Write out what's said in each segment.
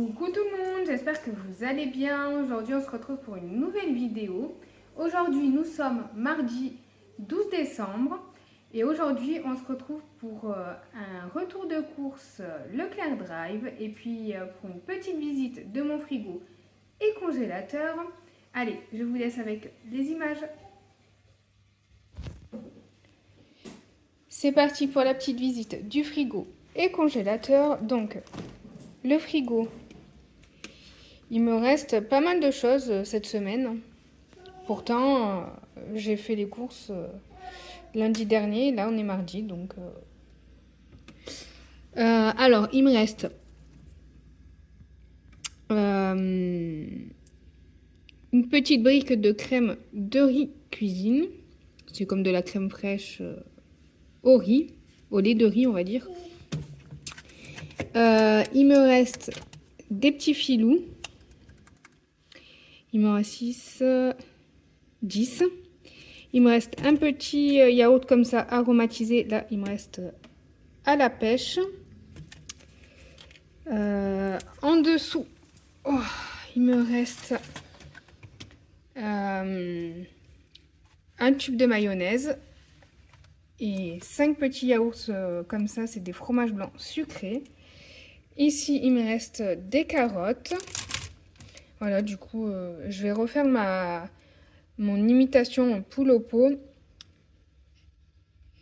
Coucou tout le monde, j'espère que vous allez bien. Aujourd'hui on se retrouve pour une nouvelle vidéo. Aujourd'hui nous sommes mardi 12 décembre et aujourd'hui on se retrouve pour un retour de course Leclerc Drive et puis pour une petite visite de mon frigo et congélateur. Allez, je vous laisse avec les images. C'est parti pour la petite visite du frigo et congélateur. Donc le frigo, il me reste pas mal de choses cette semaine. Pourtant, j'ai fait les courses lundi dernier. Là, on est mardi. Donc, alors, il me reste une petite brique de crème de riz cuisine. C'est comme de la crème fraîche au riz, au lait de riz, on va dire. Il me reste des petits filous. Il m'en reste 6, 10. Il me reste un petit yaourt comme ça aromatisé. Là, il me reste à la pêche. En dessous, il me reste un tube de mayonnaise. Et 5 petits yaourts comme ça, c'est des fromages blancs sucrés. Ici, il me reste des carottes. Voilà, du coup, je vais refaire mon imitation poule au pot.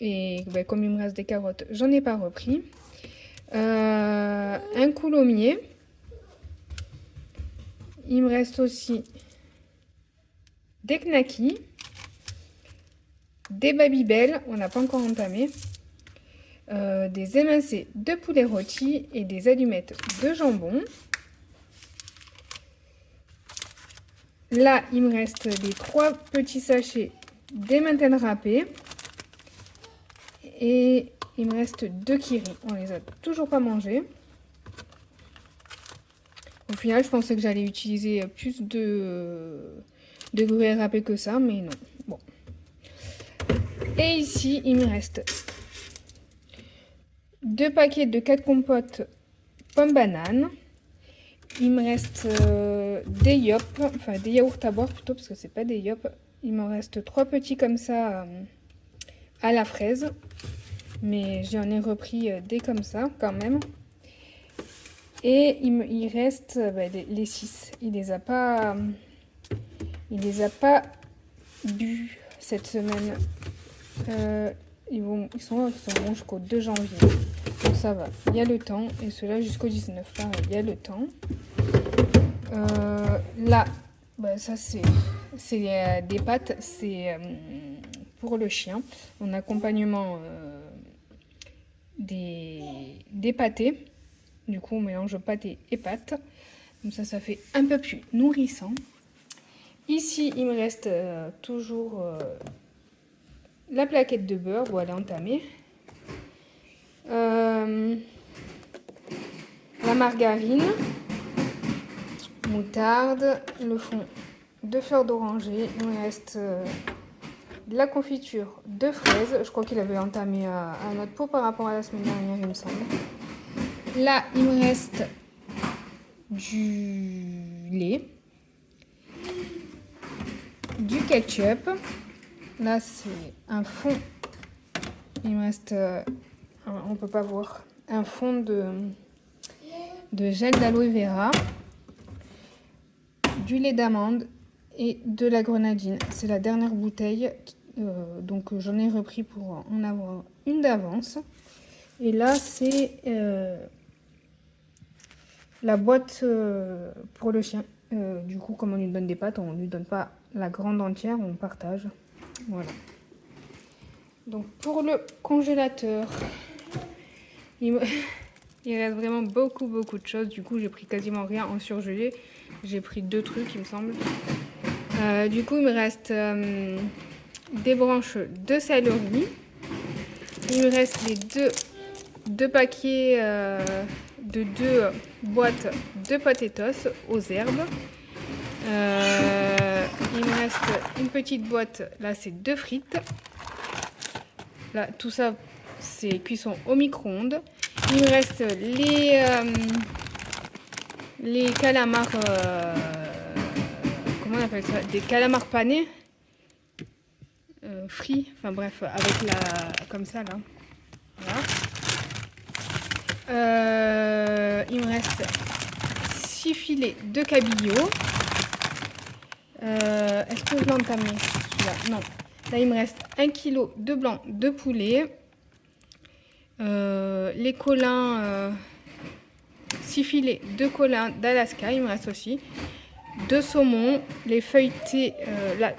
Et comme il me reste des carottes, j'en ai pas repris. Un coulommier. Il me reste aussi des knackis. Des Babybel, on n'a pas encore entamé. Des émincés de poulet rôti et des allumettes de jambon. Là, il me reste les 3 petits sachets d'emmental râpés. Et il me reste 2 kiri. On les a toujours pas mangés. Au final, je pensais que j'allais utiliser plus de gruyère râpée que ça, mais non. Bon. Et ici, il me reste 2 paquets de 4 compotes pommes bananes. Il me reste des yop, enfin des yaourts à boire plutôt parce que c'est pas des yop. Il me reste 3 petits comme ça à la fraise. Mais j'en ai repris des comme ça quand même. Et il reste les 6. Il les a pas bu cette semaine. Ils sont bons jusqu'au 2 janvier. Donc ça va, il y a le temps. Et ceux-là jusqu'au 19, pareil, il y a le temps. Là, ça c'est des pâtes, c'est pour le chien. En accompagnement des pâtés. Du coup, on mélange pâté et pâtes. Comme ça fait un peu plus nourrissant. Ici, il me reste toujours la plaquette de beurre. Bon, elle est entamée. La margarine, moutarde, le fond de fleurs d'oranger. Il me reste de la confiture de fraises. Je crois qu'il avait entamé un autre pot par rapport à la semaine dernière, il me semble. Là, il me reste du lait, du ketchup. Là, c'est un fond. Il me reste, on peut pas voir, un fond de gel d'aloe vera, du lait d'amande et de la grenadine. C'est la dernière bouteille, donc j'en ai repris pour en avoir une d'avance. Et là, c'est la boîte pour le chien. Du coup, comme on lui donne des pâtes, on lui donne pas la grande entière, on partage. Voilà. Donc pour le congélateur, il reste vraiment beaucoup de choses. Du coup, j'ai pris quasiment rien en surgelé. J'ai pris 2 trucs, il me semble. Du coup, il me reste des branches de céleri. Il me reste les deux paquets de 2 boîtes de potatoes aux herbes. Il me reste une petite boîte, là c'est 2 frites. Là, tout ça, c'est cuisson au micro-ondes. Il me reste les calamars, comment on appelle ça? Des calamars panés, frits, enfin bref, avec la, comme ça là. Voilà. Il me reste 6 filets de cabillaud. Est-ce que je l'ai entamé celui-là? Non. Là, il me reste 1 kg de blanc de poulet. Les colins, 6 filets de colins d'Alaska, il me reste aussi. 2 saumons, les feuilletés, là,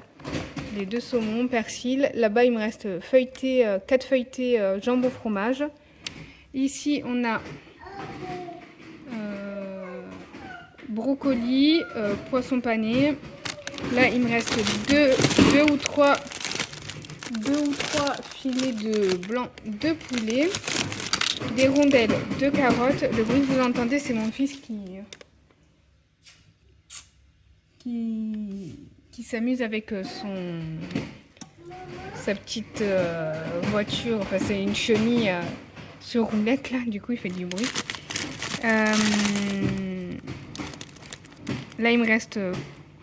les 2 saumons, persil. Là-bas, il me reste feuilleté, 4 feuilletés jambon fromage. Ici, on a brocoli, poisson pané. Là, il me reste 2 ou 3 filets de blanc de poulet, des rondelles de carottes. Le bruit que vous entendez, c'est mon fils qui s'amuse avec sa petite voiture. Enfin, c'est une chenille sur roulette là, du coup, il fait du bruit. Là, il me reste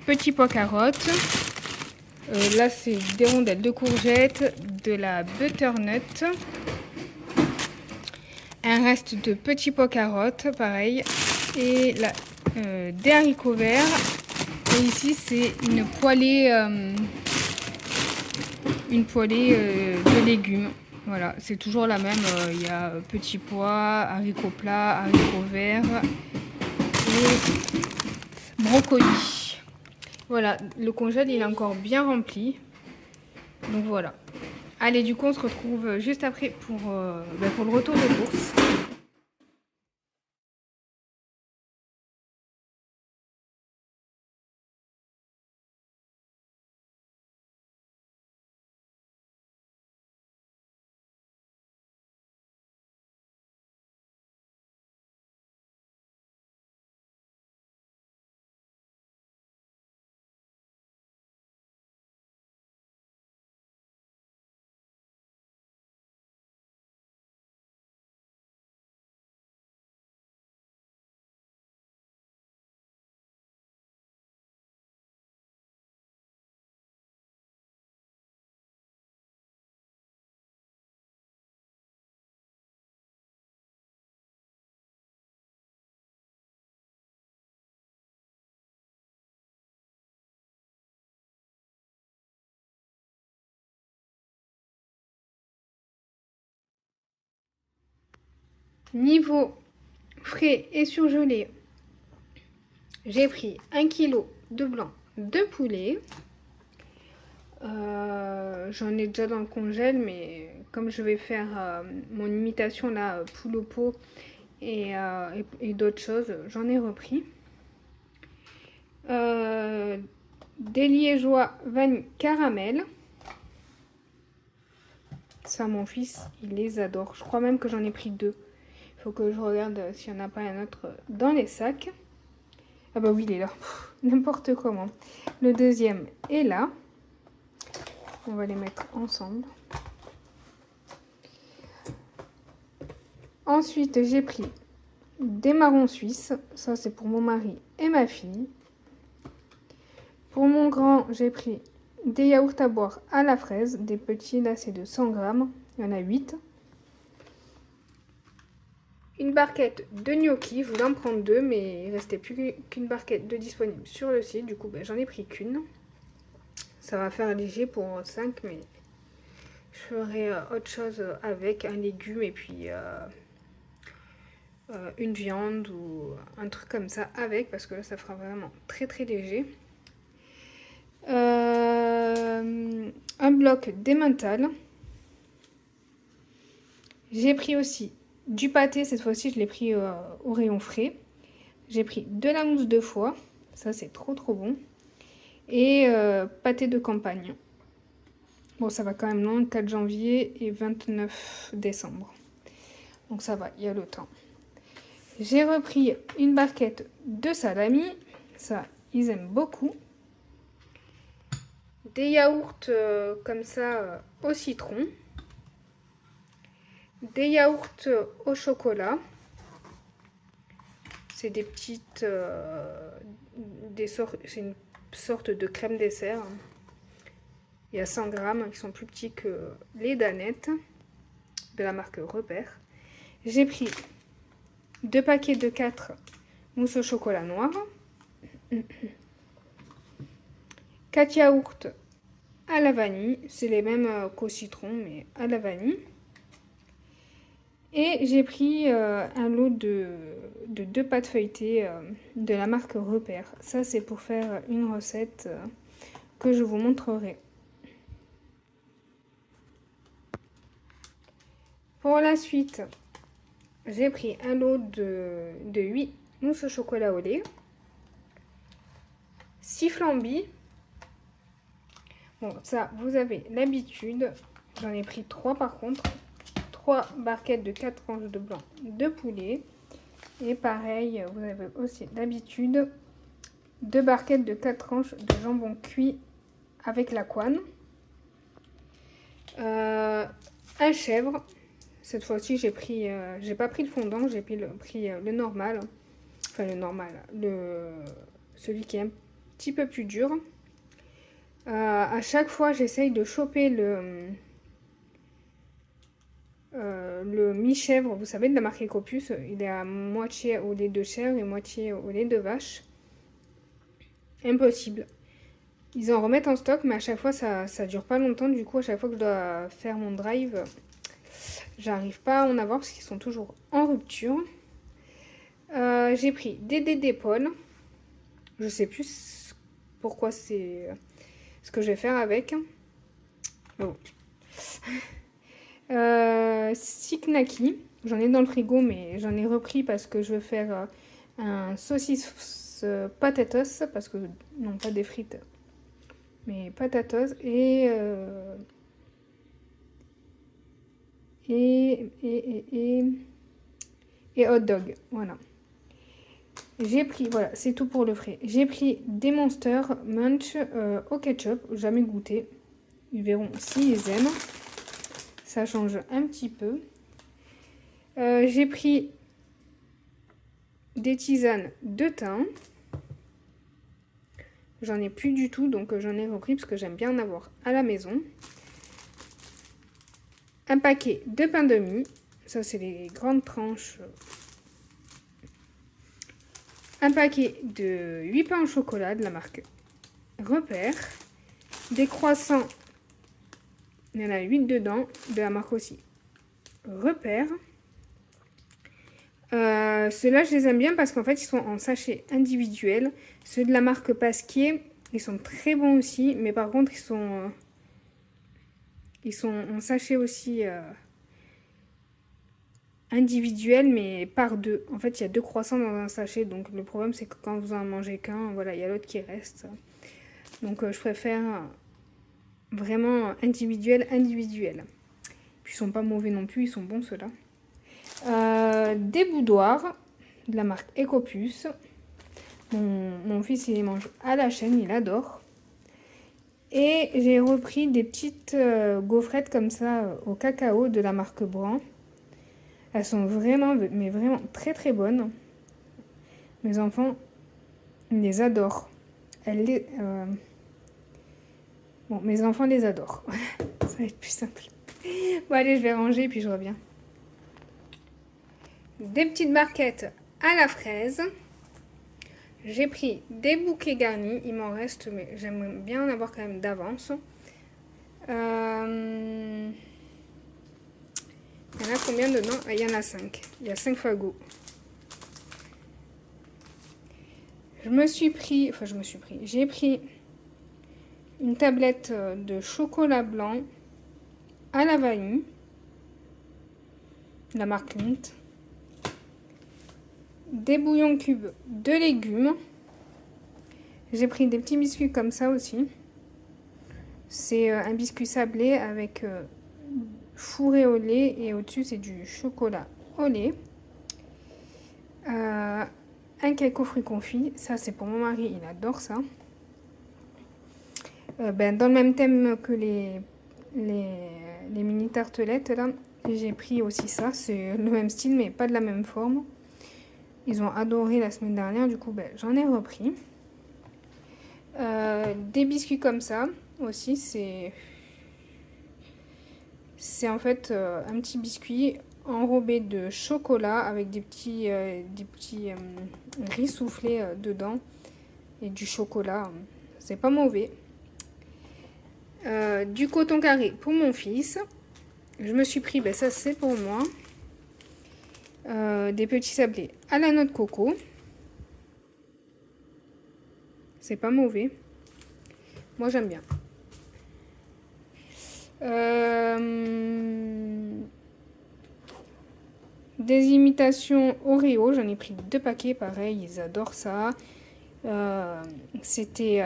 petits pois carottes. Là, c'est des rondelles de courgettes, de la butternut, un reste de petits pois carottes, pareil, et là, des haricots verts. Et ici, c'est une poêlée de légumes. Voilà, c'est toujours la même. Il y a petits pois, haricots plats, haricots verts et brocoli. Voilà, le congèle il est encore bien rempli. Donc voilà. Allez, du coup, on se retrouve juste après pour le retour des courses. Niveau frais et surgelé, j'ai pris 1 kg de blanc de poulet. J'en ai déjà dans le congèle, mais comme je vais faire mon imitation là, poule au pot et d'autres choses, j'en ai repris. Des liégeois vanille caramel. Ça, mon fils, il les adore. Je crois même que j'en ai pris 2. Il faut que je regarde s'il n'y en a pas un autre dans les sacs. Ah bah oui, il est là. N'importe comment. Le deuxième est là. On va les mettre ensemble. Ensuite, j'ai pris des marrons suisses. Ça, c'est pour mon mari et ma fille. Pour mon grand, j'ai pris des yaourts à boire à la fraise. Des petits, là, c'est de 100 grammes. Il y en a 8. Une barquette de gnocchi. Je voulais en prendre 2, mais il ne restait plus qu'une barquette de disponible sur le site. Du coup, j'en ai pris qu'une. Ça va faire léger pour 5, mais je ferai autre chose avec, un légume et puis une viande ou un truc comme ça avec, parce que là, ça fera vraiment très très léger. Un bloc d'emmental. J'ai pris aussi du pâté, cette fois-ci je l'ai pris au rayon frais. J'ai pris de la mousse de foie, ça c'est trop trop bon. Et pâté de campagne. Bon, ça va quand même loin, 4 janvier et 29 décembre. Donc ça va, il y a le temps. J'ai repris une barquette de salami, ça ils aiment beaucoup. Des yaourts comme ça au citron. Des yaourts au chocolat. C'est des petites... c'est une sorte de crème dessert. Il y a 100 grammes qui sont plus petits que les danettes de la marque Repère. J'ai pris 2 paquets de 4 mousse au chocolat noir. 4 yaourts à la vanille. C'est les mêmes qu'au citron, mais à la vanille. Et j'ai pris un lot de 2 pâtes feuilletées de la marque Repère. Ça, c'est pour faire une recette que je vous montrerai. Pour la suite, j'ai pris un lot de 8 mousses au chocolat au lait. 6 flambis. Bon, ça, vous avez l'habitude. J'en ai pris 3 par contre. 3 barquettes de 4 tranches de blanc de poulet. Et pareil, vous avez aussi l'habitude. 2 barquettes de 4 tranches de jambon cuit avec la couenne. Un chèvre. Cette fois-ci, j'ai pas pris le fondant, j'ai pris le normal. Enfin, le normal. Celui qui est un petit peu plus dur. À chaque fois, j'essaye de choper le mi-chèvre, vous savez, de la marque Ecopus. Il est à moitié au lait de chèvre et moitié au lait de vache. Impossible. Ils en remettent en stock, mais à chaque fois, ça dure pas longtemps. Du coup, à chaque fois que je dois faire mon drive, j'arrive pas à en avoir parce qu'ils sont toujours en rupture. J'ai pris des dés d'épaule. Je sais plus pourquoi c'est ce que je vais faire avec. Bon. 6 knackis. J'en ai dans le frigo, mais j'en ai repris parce que je veux faire un saucisse patatos. Parce que, non, pas des frites, mais patatos. Et hot dog. Voilà. J'ai pris, voilà, c'est tout pour le frais. J'ai pris des Monster Munch au ketchup. Jamais goûté. Ils verront s'ils aiment. Ça change un petit peu. J'ai pris des tisanes de thym. J'en ai plus du tout, donc j'en ai repris parce que j'aime bien en avoir à la maison. Un paquet de pain de mie. Ça, c'est les grandes tranches. Un paquet de 8 pains au chocolat de la marque Repère. Des croissants. Il y en a 8 dedans, de la marque aussi Repère. Ceux-là, je les aime bien parce qu'en fait, ils sont en sachet individuel. Ceux de la marque Pasquier, ils sont très bons aussi. Mais par contre, ils sont en sachet aussi individuel, mais par 2. En fait, il y a 2 croissants dans un sachet. Donc, le problème, c'est que quand vous en mangez qu'un, voilà, il y a l'autre qui reste. Donc, je préfère vraiment individuel. Puis, ils sont pas mauvais non plus. Ils sont bons, ceux-là. Des boudoirs de la marque Ecopus. Mon fils, il les mange à la chaîne, il adore. Et j'ai repris des petites gaufrettes comme ça au cacao de la marque Bran. Elles sont vraiment, mais vraiment très très bonnes. Mes enfants, ils les adorent. Bon, mes enfants les adorent. Ça va être plus simple. Bon, allez, je vais ranger puis je reviens. Des petites barquettes à la fraise. J'ai pris des bouquets garnis. Il m'en reste, mais j'aimerais bien en avoir quand même d'avance. Il y en a combien dedans? Il y en a 5. Il y a 5 fagots. J'ai pris une tablette de chocolat blanc à la vanille. La marque Lindt. Des bouillons cubes de légumes. J'ai pris des petits biscuits comme ça aussi. C'est un biscuit sablé avec fourré au lait et au-dessus c'est du chocolat au lait. Un cake aux fruits confits, ça c'est pour mon mari, il adore ça. Dans le même thème que les mini tartelettes là, j'ai pris aussi ça, c'est le même style mais pas de la même forme. Ils ont adoré la semaine dernière, du coup, ben, j'en ai repris. Des biscuits comme ça aussi, c'est en fait un petit biscuit enrobé de chocolat avec des petits riz soufflés dedans et du chocolat. C'est pas mauvais. Du coton carré pour mon fils. Je me suis pris, ben ça c'est pour moi, des petits sablés à la noix de coco. C'est pas mauvais. Moi j'aime bien. Des imitations Oreo, j'en ai pris 2 paquets, pareil, ils adorent ça. C'était...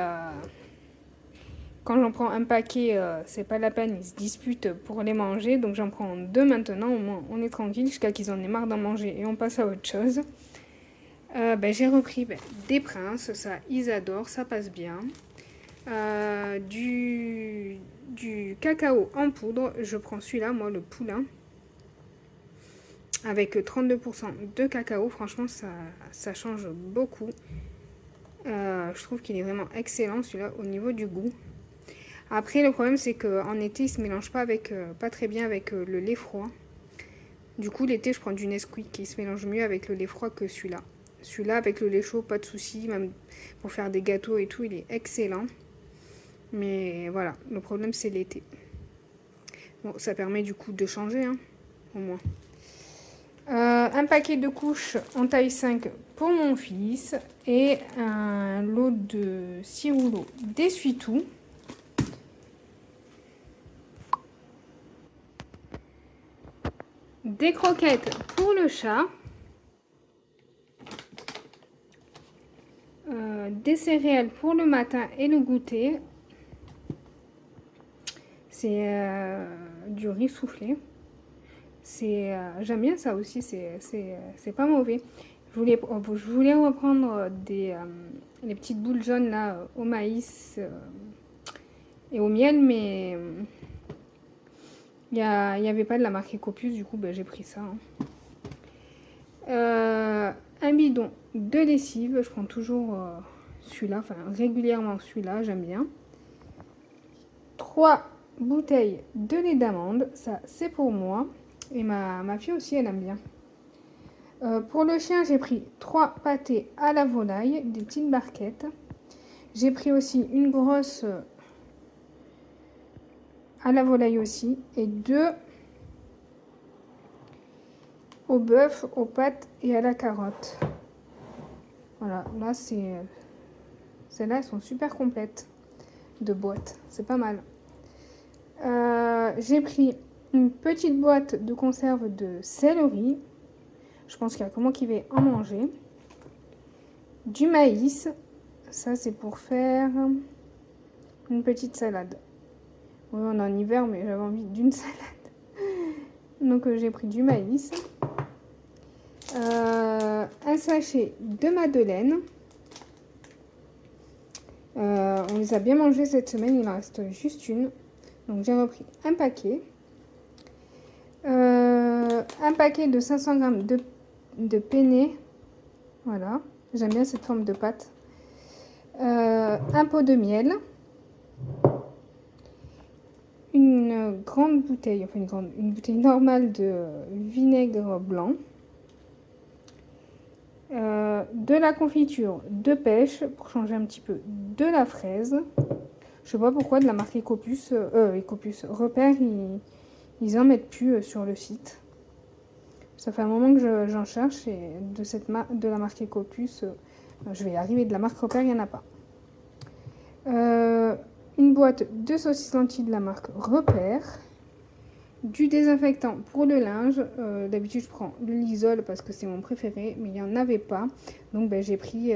quand j'en prends un paquet, c'est pas la peine, ils se disputent pour les manger. Donc j'en prends 2 maintenant, au moins on est tranquille jusqu'à qu'ils en aient marre d'en manger et on passe à autre chose. J'ai repris des princes, ça ils adorent, ça passe bien. Du cacao en poudre, je prends celui-là, moi le poulain. Avec 32% de cacao, franchement ça change beaucoup. Je trouve qu'il est vraiment excellent celui-là au niveau du goût. Après le problème c'est qu'en été il se mélange pas très bien avec le lait froid. Du coup l'été je prends du Nesquik qui se mélange mieux avec le lait froid que celui-là. Celui-là avec le lait chaud pas de souci, même pour faire des gâteaux et tout il est excellent. Mais voilà, le problème c'est l'été. Bon, ça permet du coup de changer, hein, au moins. Un paquet de couches en taille 5 pour mon fils. Et un lot de 6 rouleaux d'essuie-tout. Des croquettes pour le chat. Des céréales pour le matin et le goûter. C'est du riz soufflé. J'aime bien ça aussi, c'est pas mauvais. Je voulais reprendre les petites boules jaunes là au maïs et au miel, mais il n'y avait pas de la marque Ecopus, du coup j'ai pris ça. Un bidon de lessive, je prends toujours celui-là, enfin régulièrement celui-là, j'aime bien. 3 bouteilles de lait d'amande, ça c'est pour moi. Et ma fille aussi, elle aime bien. Pour le chien, j'ai pris 3 pâtés à la volaille, des petites barquettes. J'ai pris aussi une grosse à la volaille aussi. Et 2 au bœuf, aux pâtes et à la carotte. Voilà, là celles-là, elles sont super complètes de boîtes. C'est pas mal. J'ai pris une petite boîte de conserve de céleri. Je pense qu'il y a comment qui va en manger. Du maïs. Ça, c'est pour faire une petite salade. Oui, on est en hiver, mais j'avais envie d'une salade. Donc, j'ai pris du maïs. Un sachet de madeleine. On les a bien mangés cette semaine. Il en reste juste une. Donc, j'ai repris un paquet. Un paquet de 500 g de penne. Voilà. J'aime bien cette forme de pâte. Un pot de miel. Une grande bouteille, enfin une bouteille normale de vinaigre blanc. De la confiture de pêche pour changer un petit peu de la fraise. Je sais pas pourquoi de la marque Ecopus, Repère, ils en mettent plus sur le site. Ça fait un moment que j'en cherche et de la marque Ecopus, je vais y arriver. De la marque Repère, il n'y en a pas. Une boîte de saucisses lentilles de la marque Repère. Du désinfectant pour le linge. D'habitude, je prends le Lysol parce que c'est mon préféré, mais il n'y en avait pas. Donc, j'ai pris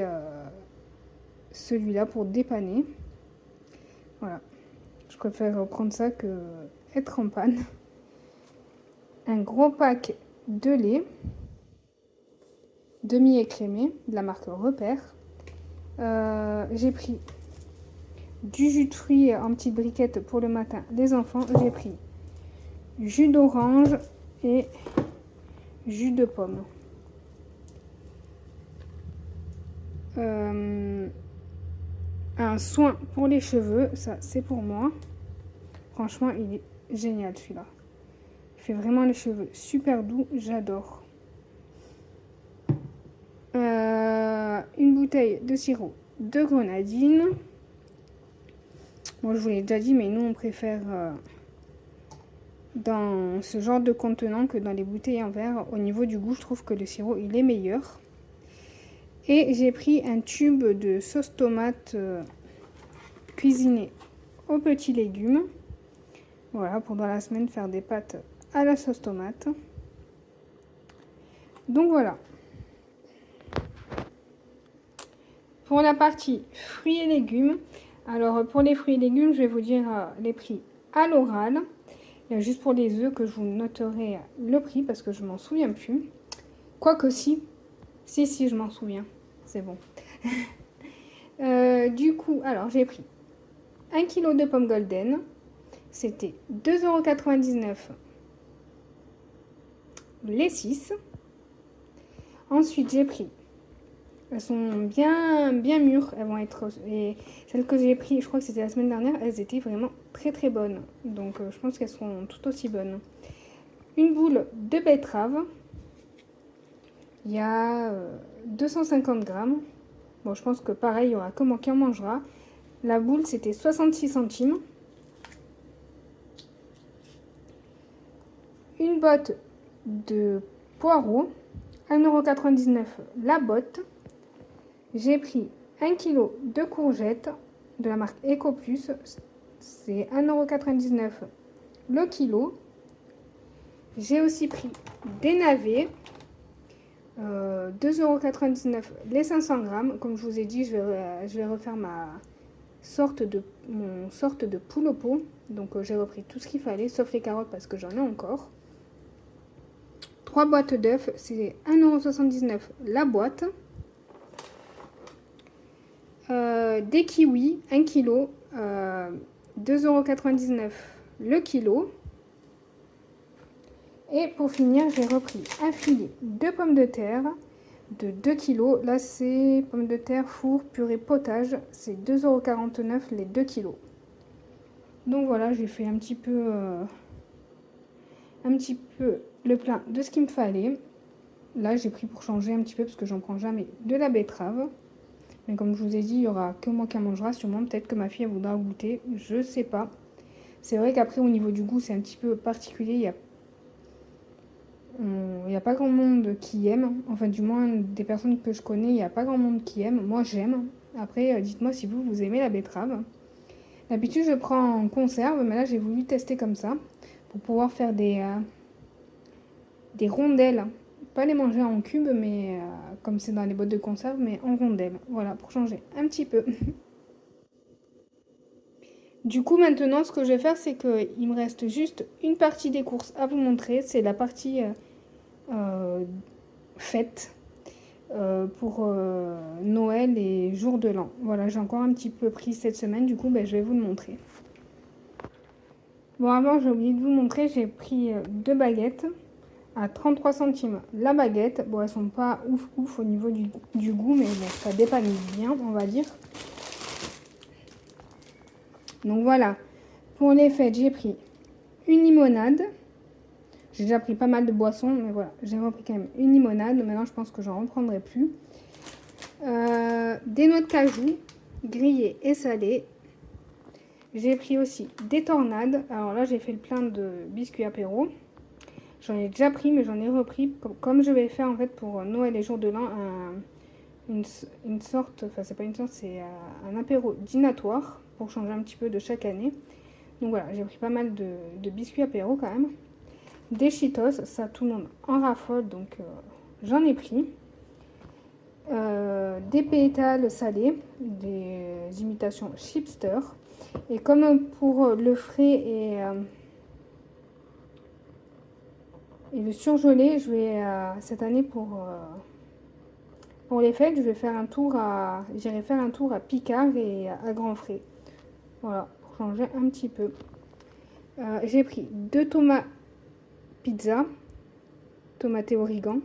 celui-là pour dépanner. Voilà. Je préfère prendre ça que être en panne. Un gros pack de lait demi-écrémé de la marque Repère. J'ai pris du jus de fruits en petites briquettes pour le matin des enfants. J'ai pris jus d'orange et jus de pomme. un soin pour les cheveux. Ça, c'est pour moi. Franchement, il est génial celui-là. Il fait vraiment les cheveux super doux. J'adore. Une bouteille de sirop de grenadine. Bon, je vous l'ai déjà dit, mais nous, on préfère dans ce genre de contenant que dans les bouteilles en verre. Au niveau du goût, je trouve que le sirop, il est meilleur. Et j'ai pris un tube de sauce tomate cuisinée aux petits légumes. Voilà, pour dans la semaine faire des pâtes à la sauce tomate. Donc voilà. Pour la partie fruits et légumes, alors pour les fruits et légumes, je vais vous dire les prix à l'oral. Juste pour les œufs que je vous noterai le prix parce que je m'en souviens plus. Quoique si, je m'en souviens. C'est bon. Du coup, alors j'ai pris 1 kg de pommes golden. C'était 2,99 € les 6. Ensuite, j'ai pris. Elles sont bien mûres. Elles vont être. Et celles que j'ai pris, je crois que c'était la semaine dernière, elles étaient vraiment très bonnes. Donc, je pense qu'elles seront tout aussi bonnes. Une boule de betterave. Il y a 250 grammes. Bon, je pense que pareil, il y aura que moi qui en mangera. La boule, c'était 66 centimes. Une botte de poireaux, 1,99 € la botte. J'ai pris 1 kg de courgettes de la marque EcoPlus. C'est 1,99 € le kilo. J'ai aussi pris des navets. 2,99 € les 500 grammes. Comme je vous ai dit, je vais refaire mon sorte de poule au pot. Donc j'ai repris tout ce qu'il fallait, sauf les carottes parce que j'en ai encore. 3 boîtes d'œufs, c'est 1,79 € la boîte. Des kiwis, 1 kg, 2,99 € le kilo. Et pour finir, j'ai repris un filet de pommes de terre de 2 kg. Là, c'est pommes de terre four purée potage. C'est 2,49 € les 2 kg. Donc voilà, j'ai fait un petit peu le plein de ce qu'il me fallait. Là, j'ai pris pour changer un petit peu parce que j'en prends jamais de la betterave. Mais comme je vous ai dit, il n'y aura que moi qui en mangera. Sûrement, peut-être que ma fille elle voudra goûter. Je sais pas. C'est vrai qu'après, au niveau du goût, c'est un petit peu particulier. Il n'y a pas grand monde qui aime. Enfin, du moins, des personnes que je connais, il n'y a pas grand monde qui aime. Moi, j'aime. Après, dites-moi si vous aimez la betterave. D'habitude, je prends en conserve, mais là, j'ai voulu tester comme ça. Pour pouvoir faire des rondelles. Pas les manger en cubes, mais comme c'est dans les boîtes de conserve, mais en rondelles. Voilà, pour changer un petit peu. Du coup, maintenant, ce que je vais faire, c'est qu'il me reste juste une partie des courses à vous montrer. C'est la partie fête pour Noël et jour de l'an. Voilà, j'ai encore un petit peu pris cette semaine. Du coup, je vais vous le montrer. Bon, avant, j'ai oublié de vous montrer, j'ai pris 2 baguettes à 33 centimes la baguette. Bon, elles sont pas ouf au niveau du goût, mais bon, ça dépanne bien, on va dire. Donc voilà, pour les fêtes, j'ai pris une limonade. J'ai déjà pris pas mal de boissons, mais voilà, j'ai repris quand même une limonade. Maintenant, je pense que j'en reprendrai plus. Des noix de cajou, grillées et salées. J'ai pris aussi des tornades. Alors là, j'ai fait le plein de biscuits apéro. J'en ai déjà pris, mais j'en ai repris. Comme je vais faire en fait pour Noël et jour de l'an, une sorte, enfin c'est pas une sorte, c'est un apéro dînatoire pour changer un petit peu de chaque année. Donc voilà, j'ai pris pas mal de biscuits apéro quand même. Des Cheetos, ça tout le monde en raffole, donc j'en ai pris. Des pétales salés, des imitations chipster. Et comme pour le frais et le surgelé, je vais cette année pour les fêtes, je vais faire un tour j'irai faire un tour à Picard et à Grand Frais. Voilà, pour changer un petit peu. J'ai pris 2 tomates pizza, tomate et origan.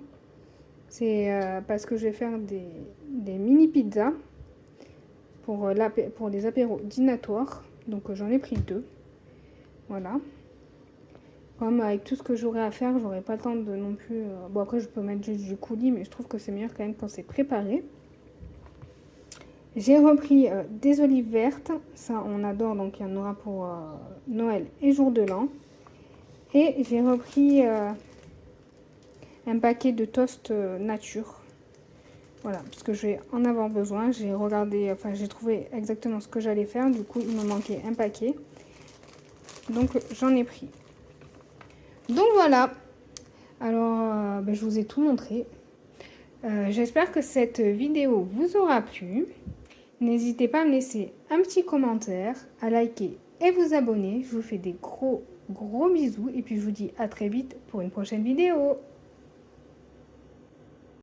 C'est parce que je vais faire des mini pizzas pour les apéros dînatoires. Donc j'en ai pris 2. Voilà. Comme avec tout ce que j'aurai à faire, j'aurai pas le temps de non plus... Bon, après, je peux mettre juste du coulis, mais je trouve que c'est meilleur quand même quand c'est préparé. J'ai repris des olives vertes. Ça, on adore, donc il y en aura pour Noël et jour de l'an. Et j'ai repris un paquet de toast nature. Voilà, parce que je vais en avoir besoin. J'ai regardé, enfin, j'ai trouvé exactement ce que j'allais faire. Du coup, il me manquait un paquet. Donc, j'en ai pris. Donc, voilà. Alors, je vous ai tout montré. J'espère que cette vidéo vous aura plu. N'hésitez pas à me laisser un petit commentaire, à liker et vous abonner. Je vous fais des gros bisous et puis je vous dis à très vite pour une prochaine vidéo.